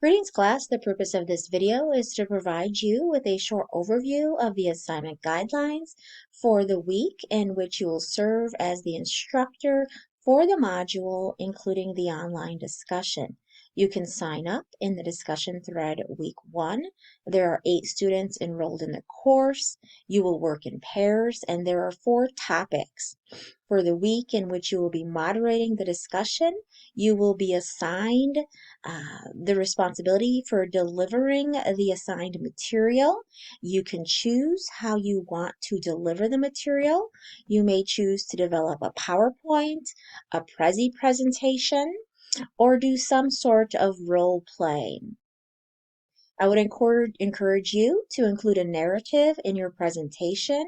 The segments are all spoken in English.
Greetings class, the purpose of this video is to provide you with a short overview of the assignment guidelines for the week in which you will serve as the instructor for the module, including the online discussion. You can sign up in the discussion thread week 1. There are 8 students enrolled in the course. You will work in pairs and there are 4 topics. For the week in which you will be moderating the discussion, you will be assigned the responsibility for delivering the assigned material. You can choose how you want to deliver the material. You may choose to develop a PowerPoint, a Prezi presentation, or do some sort of role play. I would encourage you to include a narrative in your presentation.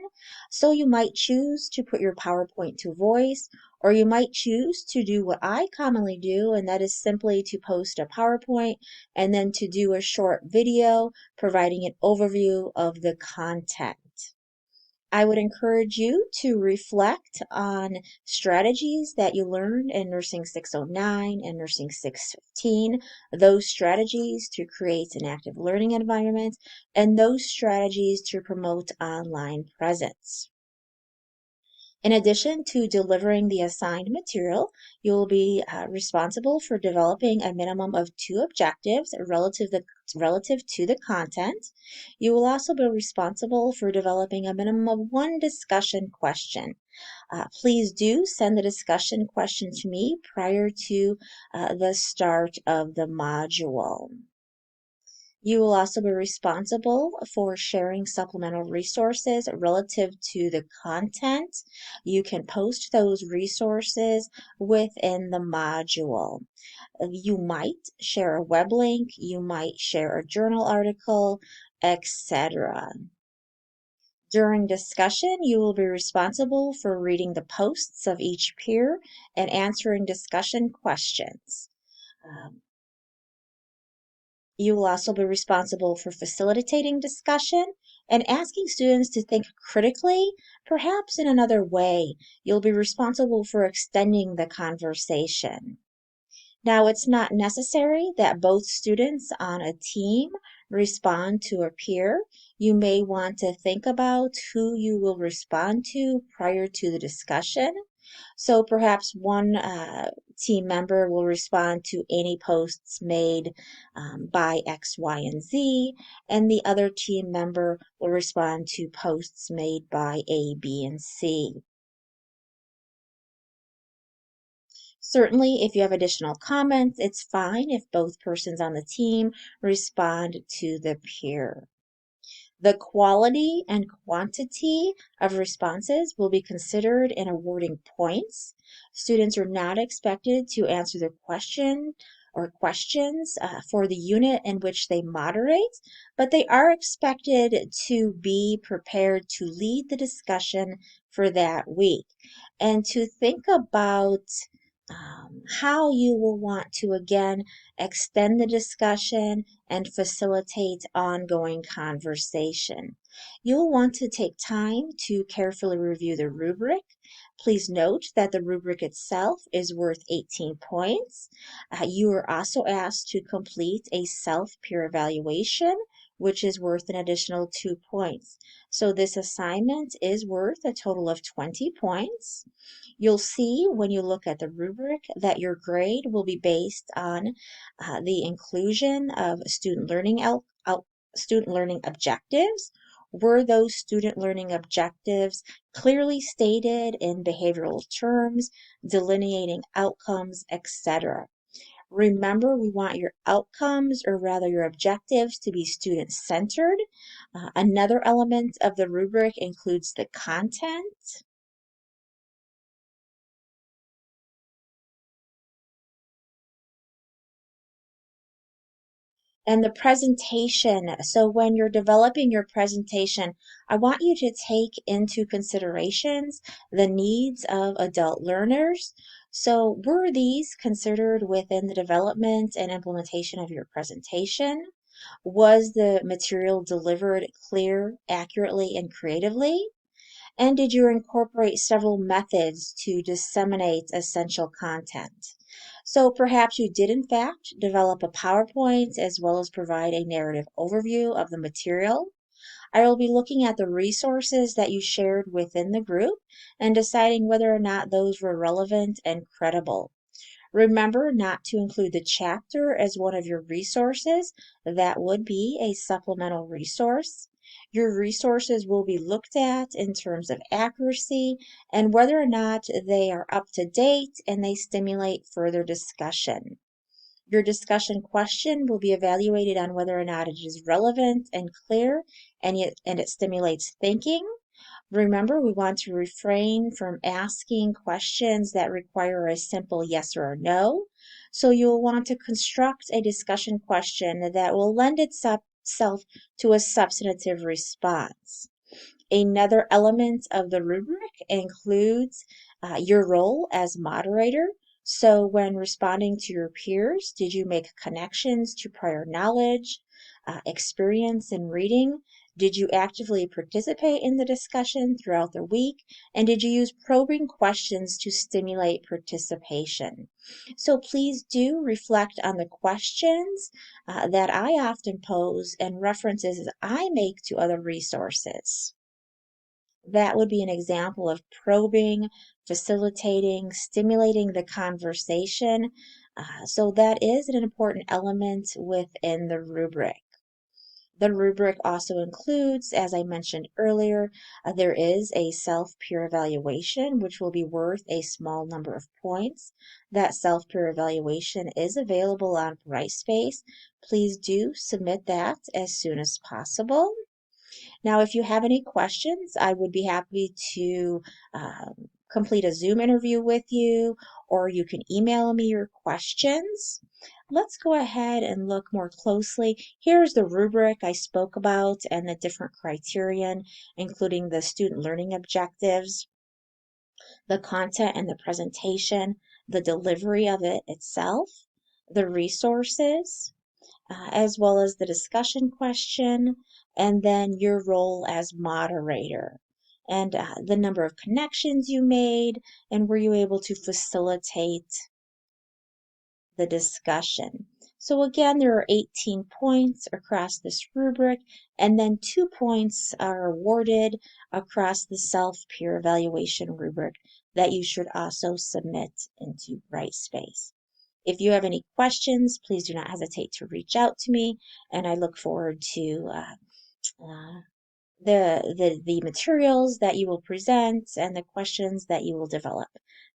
So you might choose to put your PowerPoint to voice, or you might choose to do what I commonly do, and that is simply to post a PowerPoint and then to do a short video providing an overview of the content. I would encourage you to reflect on strategies that you learned in Nursing 609 and Nursing 615, those strategies to create an active learning environment, and those strategies to promote online presence. In addition to delivering the assigned material, you will be responsible for developing a minimum of 2 objectives relative to the content. You will also be responsible for developing a minimum of 1 discussion question. Please do send the discussion question to me prior to the start of the module. You will also be responsible for sharing supplemental resources relative to the content. You can post those resources within the module. You might share a web link, you might share a journal article, etc. During discussion, you will be responsible for reading the posts of each peer and answering discussion questions. You will also be responsible for facilitating discussion and asking students to think critically, perhaps in another way. You'll be responsible for extending the conversation. Now, it's not necessary that both students on a team respond to a peer. You may want to think about who you will respond to prior to the discussion. So perhaps one team member will respond to any posts made by X, Y, and Z, and the other team member will respond to posts made by A, B, and C. Certainly, if you have additional comments, it's fine if both persons on the team respond to the peer. The quality and quantity of responses will be considered in awarding points. Students are not expected to answer the question or questions for the unit in which they moderate, but they are expected to be prepared to lead the discussion for that week and to think about how you will want to again extend the discussion and facilitate ongoing conversation. You'll want to take time to carefully review the rubric. Please note that the rubric itself is worth 18 points. You are also asked to complete a self-peer evaluation, which is worth an additional 2 points. So this assignment is worth a total of 20 points. You'll see when you look at the rubric that your grade will be based on the inclusion of student learning objectives. Were those student learning objectives clearly stated in behavioral terms, delineating outcomes, etc.? Remember, we want your outcomes, or rather your objectives, to be student-centered. Another element of the rubric includes the content. And the presentation. So when you're developing your presentation, I want you to take into considerations the needs of adult learners. So were these considered within the development and implementation of your presentation? Was the material delivered clear, accurately, and creatively? And did you incorporate several methods to disseminate essential content? So perhaps you did in fact develop a PowerPoint as well as provide a narrative overview of the material. I will be looking at the resources that you shared within the group and deciding whether or not those were relevant and credible. Remember not to include the chapter as one of your resources. That would be a supplemental resource. Your resources will be looked at in terms of accuracy and whether or not they are up to date and they stimulate further discussion. Your discussion question will be evaluated on whether or not it is relevant and clear and it stimulates thinking. Remember, we want to refrain from asking questions that require a simple yes or no. So you'll want to construct a discussion question that will lend itself to a substantive response. Another element of the rubric includes your role as moderator. So, when responding to your peers, did you make connections to prior knowledge, experience in reading? Did you actively participate in the discussion throughout the week? And did you use probing questions to stimulate participation? So, please do reflect on the questions that I often pose and references I make to other resources. That would be an example of probing, facilitating, stimulating the conversation. So that is an important element within the rubric. The rubric also includes, as I mentioned earlier, there is a self-peer evaluation, which will be worth a small number of points. That self-peer evaluation is available on Brightspace. Please do submit that as soon as possible. Now, if you have any questions, I would be happy to complete a Zoom interview with you, or you can email me your questions. Let's go ahead and look more closely. Here's the rubric I spoke about and the different criterion, including the student learning objectives, the content and the presentation, the delivery of it itself, the resources, as well as the discussion question, and then your role as moderator, and the number of connections you made, and were you able to facilitate the discussion. So again, there are 18 points across this rubric, and then 2 points are awarded across the self-peer evaluation rubric that you should also submit into Brightspace. If you have any questions, please do not hesitate to reach out to me, and I look forward to the materials that you will present and the questions that you will develop.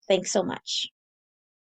Thanks so much.